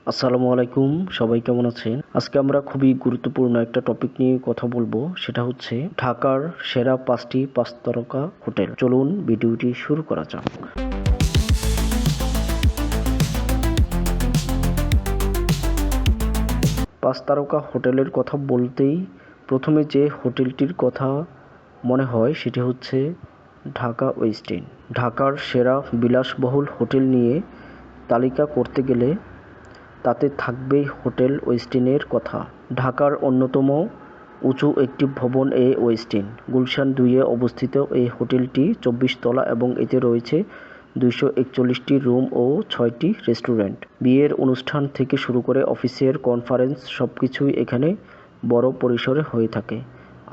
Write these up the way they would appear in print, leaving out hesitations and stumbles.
আসসালামু আলাইকুম, সবাই কেমন আছেন? আজকে আমরা খুবই গুরুত্বপূর্ণ একটা টপিক নিয়ে কথা বলবো, সেটা হচ্ছে ঢাকার সেরা 5টি 5 তারকা হোটেল। চলুন ভিডিওটি শুরু করা যাক। 5 তারকা হোটেলের কথা বলতেই প্রথমে যে হোটেলটির কথা মনে হয় সেটি হচ্ছে ঢাকা ওয়েস্ট এন্ড। ঢাকার সেরা বিলাসবহুল হোটেল নিয়ে তালিকা করতে গেলে তাতে থাকবেই হোটেল ওয়েস্ট এন্ডের কথা। ঢাকার অন্যতম উঁচু একটি ভবন ওয়েস্ট এন্ড গুলশান 2-এ অবস্থিত এই হোটেলটি 24 তলা এবং এতে রয়েছে 241টি রুম ও 6টি রেস্টুরেন্ট। বিয়ের অনুষ্ঠান থেকে শুরু করে অফিসের কনফারেন্স সবকিছুই এখানে বড় পরিসরে হয়ে থাকে।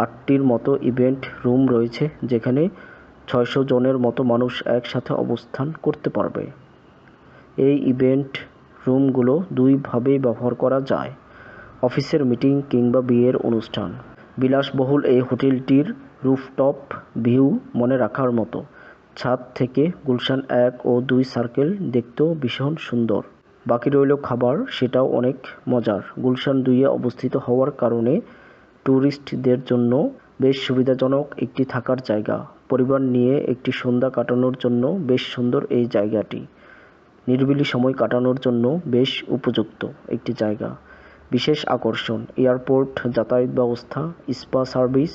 8টির মতো ইভেন্ট রুম রয়েছে যেখানে 600 জনের মতো মানুষ একসাথে অবস্থান করতে পারবে। এই ইভেন্ট রুমগুলো দুইভাবেই ব্যবহার করা যায়, অফিসের মিটিং কিংবা বিয়ের অনুষ্ঠান। বিলাসবহুল এই হোটেলটির রুফটপ ভিউ মনে রাখার মতো। ছাদ থেকে গুলশান 1 ও 2 সার্কেল দেখতেও ভীষণ সুন্দর। বাকি রইল খাবার, সেটাও অনেক মজার। গুলশান 2-এ অবস্থিত হওয়ার কারণে ট্যুরিস্টদের জন্য বেশ সুবিধাজনক একটি থাকার জায়গা। পরিবার নিয়ে একটি সন্ধ্যা কাটানোর জন্য বেশ সুন্দর এই জায়গাটি। নিরিবিলি সময় কাটানোর জন্য বেশ উপযুক্ত একটি জায়গা। বিশেষ আকর্ষণ এয়ারপোর্ট যাতায়াত ব্যবস্থা, স্পা সার্ভিস,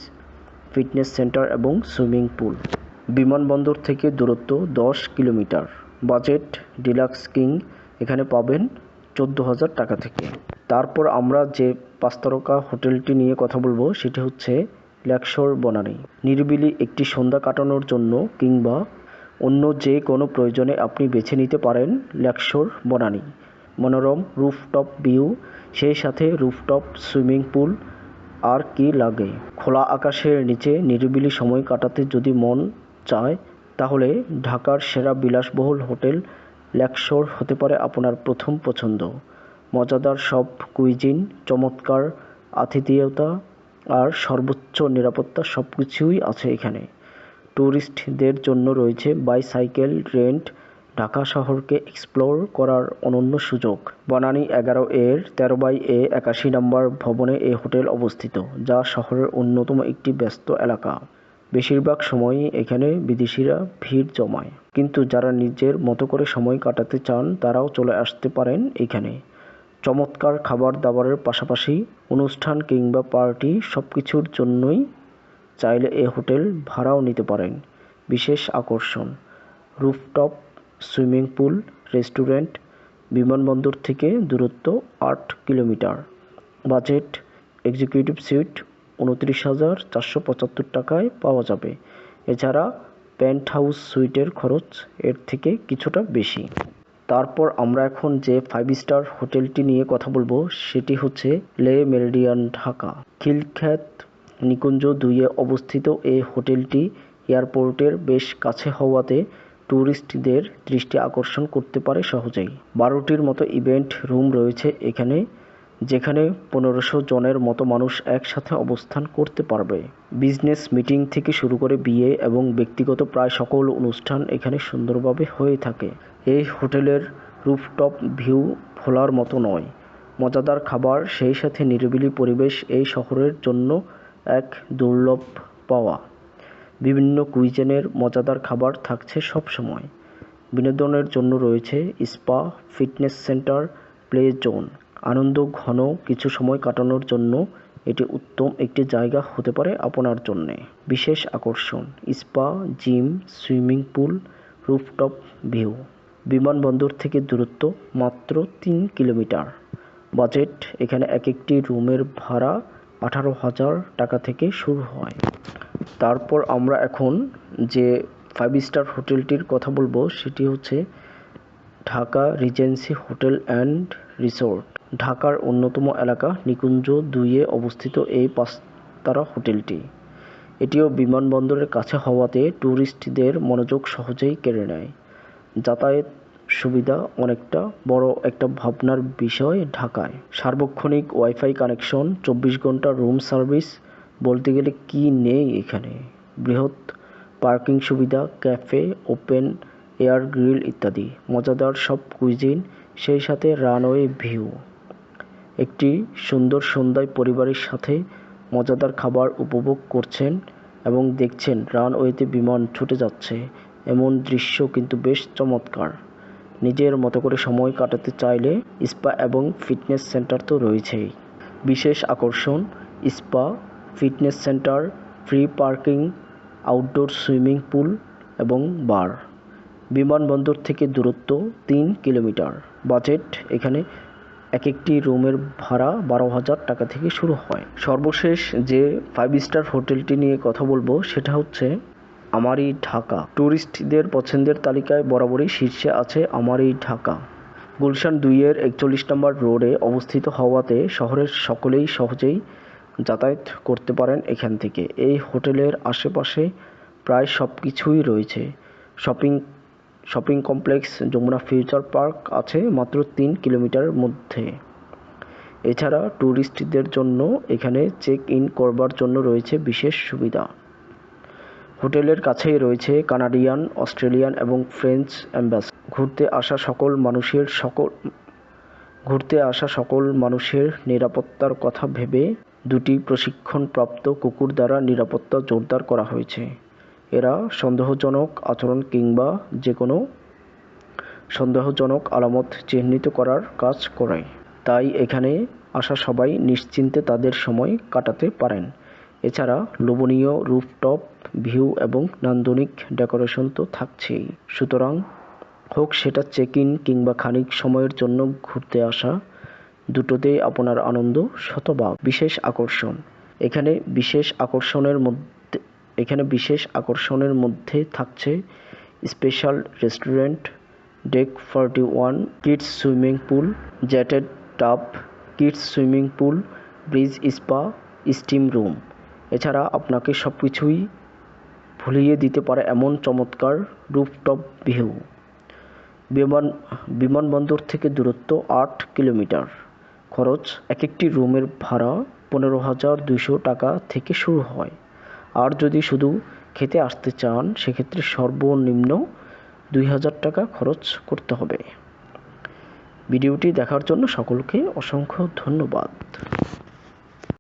ফিটনেস সেন্টার এবং সুইমিং পুল। বিমানবন্দর থেকে দূরত্ব 10 কিলোমিটার। বাজেট ডিলাক্স কিং এখানে পাবেন 14,000 টাকা থেকে। তারপর আমরা যে 5 তারকা হোটেলটি নিয়ে কথা বলবো সেটি হচ্ছে লেকশোর বনানী। নিরিবিলি একটি সন্ধ্যা কাটানোর জন্য কিংবা অন্য যে কোনো প্রয়োজনে আপনি বেছে নিতে পারেন লেকশোর বনানী। মনোরম রুফটপ ভিউ, সেই সাথে রুফটপ সুইমিং পুল, আর কি লাগে। খোলা আকাশের নিচে নিরিবিলি সময় কাটাতে যদি মন চায় তাহলে ঢাকার সেরা বিলাসবহুল হোটেল লেকশোর হতে পারে আপনার প্রথম পছন্দ। মজাদার সব কুইজিন, চমৎকার আতিথেয়তা আর সর্বোচ্চ নিরাপত্তা সবকিছুই আছে এখানে। ট্যুরিস্টদের জন্য রয়েছে বাইসাইকেল রেন্ট, ঢাকা শহরকে এক্সপ্লোর করার অনন্য সুযোগ। বনানী 11-এর 13/81 নম্বর ভবনে এই হোটেল অবস্থিত, যা শহরের অন্যতম একটি ব্যস্ত এলাকা। বেশিরভাগ সময়ই এখানে বিদেশিরা ভিড় জমায়, কিন্তু যারা নিজের মতো করে সময় কাটাতে চান তারাও চলে আসতে পারেন এখানে। চমৎকার খাবার দাবারের পাশাপাশি অনুষ্ঠান কিংবা পার্টি সবকিছুর জন্যই চাইলে এই হোটেল ভাড়াও নিতে পারেন। বিশেষ আকর্ষণ রুফটপ সুইমিং পুল, রেস্টুরেন্ট, বিমানবন্দর থেকে দূরত্ব 8 কিলোমিটার। বাজেট এক্সিকিউটিভ সুইট 29,475 টাকায় পাওয়া যাবে। এছাড়া পেন্ট হাউস সুইটের খরচ এর থেকে কিছুটা বেশি। তারপর আমরা এখন যে 5 স্টার হোটেলটি নিয়ে কথা বলবো সেটি হচ্ছে লে মেরিডিয়ান ঢাকা। খিলক্ষেত নিকুঞ্জ 2-এ অবস্থিত এই হোটেলটি এয়ারপোর্টের বেশ কাছে হওয়াতে ট্যুরিস্টদের দৃষ্টি আকর্ষণ করতে পারে সহজেই। 12টির মতো ইভেন্ট রুম রয়েছে এখানে, যেখানে 1500 জনের মতো মানুষ একসাথে অবস্থান করতে পারবে। বিজনেস মিটিং থেকে শুরু করে বিয়ে এবং ব্যক্তিগত প্রায় সকল অনুষ্ঠান এখানে সুন্দরভাবে হয়ে থাকে। এই হোটেলের রুফটপ ভিউ ভোলার মতো নয়। মজাদার খাবার, সেই সাথে নিরিবিলি পরিবেশ এই শহরের জন্য এক দুর্লভ পাওয়া। বিভিন্ন কুইজিনের মজাদার খাবার থাকছে সব সময়। বিনোদনের জন্য রয়েছে spa, fitness centre, play zone. আনন্দ ঘন কিছু সময় কাটানোর জন্য এটি উত্তম একটি জায়গা হতে পারে আপনার জন্যে। বিশেষ আকর্ষণ spa, gym, swimming pool, rooftop view. বিমানবন্দর থেকে দূরত্ব মাত্র 3 কিলোমিটার। বাজেট এখানে এক একটি রুমের ভাড়া 18,000 টাকা থেকে শুরু হয়। তারপর আমরা এখন যে 5 স্টার হোটেলটির কথা বলবো সেটি হচ্ছে Dhaka regency hotel and resort. ঢাকার অন্যতম এলাকা নিকুঞ্জ 2-এ অবস্থিত এই 5 তারা হোটেলটি। এটিও বিমানবন্দরের কাছে হওয়াতে ট্যুরিস্টদের মনোযোগ সহজেই কেড়ে নেয়। যাতায়াত সুবিধা অনেকটা বড় একটা ভাবনার বিষয় ঢাকায়। সার্বক্ষণিক ওয়াইফাই কানেকশন, 24 ঘন্টা রুম সার্ভিস, বলতে গেলে কি নেই এখানে। বৃহৎ পার্কিং সুবিধা, ক্যাফে, ওপেন এয়ার গ্রিল ইত্যাদি। মজাদার সব কুইজিন, সেই সাথে রানওয়ে ভিউ। একটি সুন্দর সন্ধ্যায় পরিবারের সাথে মজাদার খাবার উপভোগ করছেন এবং দেখছেন রানওয়েতে বিমান ছুটে যাচ্ছে, এমন দৃশ্য কিন্তু বেশ চমৎকার। নিজের মতো করে সময় কাটাতে চাইলে স্পা এবং ফিটনেস সেন্টার তো রয়েছেই। বিশেষ আকর্ষণ spa, fitness centre, free parking, outdoor swimming pool এবং বার। বিমানবন্দর থেকে দূরত্ব 3 কিলোমিটার। বাজেট এখানে একটি রুমের ভাড়া 12,000 টাকা থেকে শুরু হয়। সর্বশেষ যে 5 স্টার হোটেলটি নিয়ে কথা বলবো সেটা হচ্ছে আমার এই ঢাকা। ট্যুরিস্টদের পছন্দের তালিকায় বরাবরই শীর্ষে আছে আমার এই ঢাকা। গুলশান 2-এর 41 নম্বর রোডে অবস্থিত হওয়াতে শহরের সকলেই সহজেই যাতায়াত করতে পারেন এখান থেকে। এই হোটেলের আশেপাশে প্রায় সব কিছুই রয়েছে। Shopping complex Jamuna Future Park আছে মাত্র 3 কিলোমিটারের মধ্যে। এছাড়া ট্যুরিস্টদের জন্য এখানে চেক ইন করবার জন্য রয়েছে বিশেষ সুবিধা। হোটেলের কাছেই রয়েছে কানাডিয়ান, অস্ট্রেলিয়ান এবং ফ্রেঞ্চ অ্যাম্বাসি। ঘুরতে আসা সকল মানুষের নিরাপত্তার কথা ভেবে 2টি প্রশিক্ষণপ্রাপ্ত কুকুর দ্বারা নিরাপত্তা জোরদার করা হয়েছে। এরা সন্দেহজনক আচরণ কিংবা যেকোনো সন্দেহজনক আলামত চিহ্নিত করার কাজ করে। তাই এখানে আসা সবাই নিশ্চিন্তে তাদের সময় কাটাতে পারেন। এছাড়া লোভনীয় রুফটপ ভিউ এবং নান্দনিক ডেকোরেশন তো থাকছেই। সুতরাং হোক সেটা চেক ইন কিংবা খানিক সময়ের জন্য ঘুরতে আসা, দুটোতেই আপনার আনন্দ শতভাগ। বিশেষ আকর্ষণ এখানে বিশেষ আকর্ষণের মধ্যে থাকছে special restaurant, deck 41, kids swimming pool, jetted tub, kids swimming pool, bridge spa, steam room. এছাড়া আপনাকে সব কিছুই ভুলিয়ে দিতে পারে এমন চমৎকার রুফটপ ভিউ। বিমানবন্দর থেকে দূরত্ব 8 কিলোমিটার। খরচ একটি রুমের ভাড়া 15,200 টাকা থেকে শুরু হয়। আর যদি শুধু খেতে আসতে চান সেক্ষেত্রে সর্বনিম্ন 2,000 টাকা খরচ করতে হবে। ভিডিওটি দেখার জন্য সকলকে অসংখ্য ধন্যবাদ।